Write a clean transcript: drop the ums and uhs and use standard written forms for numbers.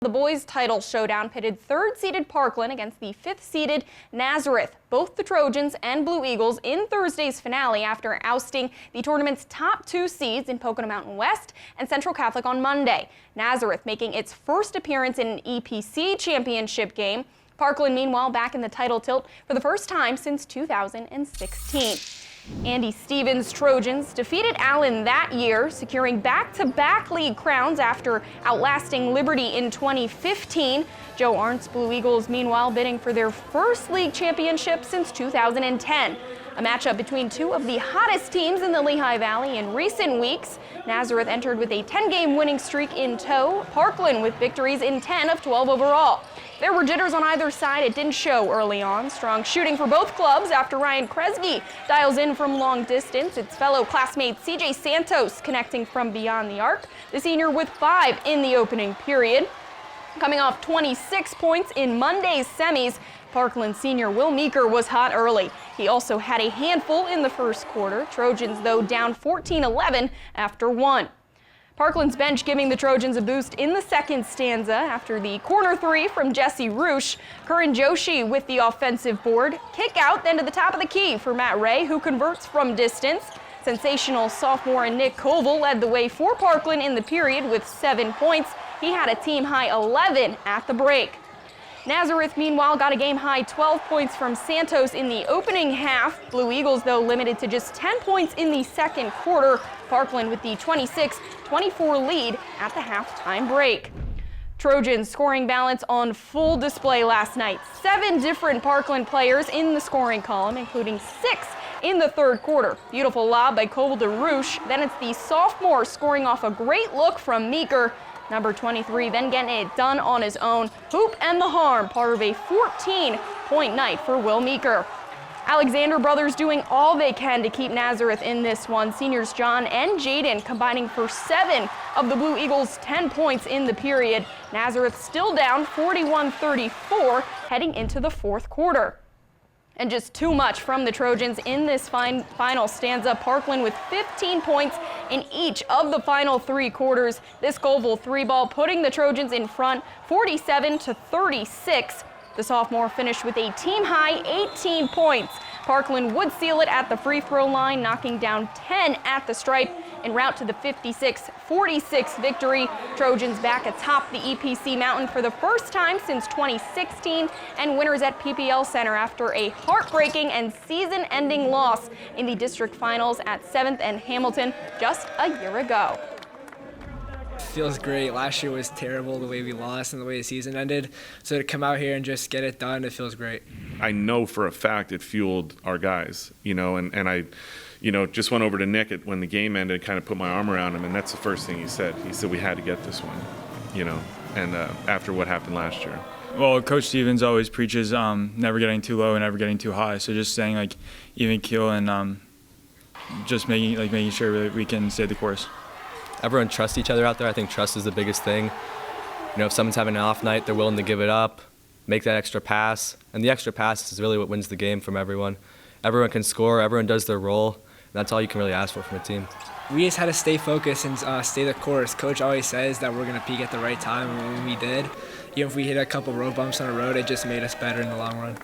The boys' title showdown pitted third-seeded Parkland against the fifth-seeded Nazareth, both the Trojans and Blue Eagles, in Thursday's finale after ousting the tournament's top two seeds in Pocono Mountain West and Central Catholic on Monday. Nazareth making its first appearance in an EPC championship game. Parkland, meanwhile, back in the title tilt for the first time since 2016. Andy Stevens' Trojans defeated Allen that year, securing back-to-back league crowns after outlasting Liberty in 2015. Joe Arndt's Blue Eagles, meanwhile, bidding for their first league championship since 2010. A matchup between two of the hottest teams in the Lehigh Valley in recent weeks. Nazareth entered with a 10-game winning streak in tow, Parkland with victories in 10 of 12 overall. There were jitters on either side. It didn't show early on. Strong shooting for both clubs after Ryan Kresge dials in from long distance. Its fellow classmate CJ Santos connecting from beyond the arc. The senior with 5 in the opening period. Coming off 26 points in Monday's semis, Parkland senior Will Meeker was hot early. He also had a handful in the first quarter. Trojans, though, down 14-11 after 1. Parkland's bench giving the Trojans a boost in the second stanza after the corner three from Jesse Roosh. Karan Joshi with the offensive board. Kick out then to the top of the key for Matt Ray, who converts from distance. Sensational sophomore Nick Koval led the way for Parkland in the period with 7 points. He had a team-high 11 at the break. Nazareth, meanwhile, got a game-high 12 points from Santos in the opening half. Blue Eagles, though, limited to just 10 points in the second quarter. Parkland with the 26-24 lead at the halftime break. Trojans scoring balance on full display last night. 7 different Parkland players in the scoring column, including 6 in the third quarter. Beautiful lob by Koval to Roosh. Then it's the sophomore scoring off a great look from Meeker. Number 23 then getting it done on his own. Hoop and the harm, part of a 14-point night for Will Meeker. Alexander brothers doing all they can to keep Nazareth in this one. Seniors John and Jaden combining for 7 of the Blue Eagles' 10 points in the period. Nazareth still down 41-34 heading into the fourth quarter. And just too much from the Trojans in this final stanza. Parkland with 15 points in each of the final 3 quarters. This Koval 3-ball putting the Trojans in front 47-36. The sophomore finished with a team-high 18 points. Parkland would seal it at the free throw line, knocking down 10 at the stripe en route to the 56-46 victory. Trojans back atop the EPC mountain for the first time since 2016 and winners at PPL Center after a heartbreaking and season-ending loss in the district finals at 7th and Hamilton just a year ago. Feels great. Last year was terrible the way we lost and the way the season ended. So to come out here and just get it done, it feels great. I know for a fact it fueled our guys, and I, just went over to Nick when the game ended, kind of put my arm around him, and that's the first thing he said. He said we had to get this one, and after what happened last year. Well, Coach Stevens always preaches never getting too low and never getting too high. So just staying even keel and just making sure that we can stay the course. Everyone trusts each other out there. I think trust is the biggest thing. If someone's having an off night, they're willing to give it up, make that extra pass. And the extra pass is really what wins the game from everyone. Everyone can score, everyone does their role, and that's all you can really ask for from a team. We just had to stay focused and stay the course. Coach always says that we're going to peak at the right time, and when we did, even if we hit a couple road bumps on the road, it just made us better in the long run.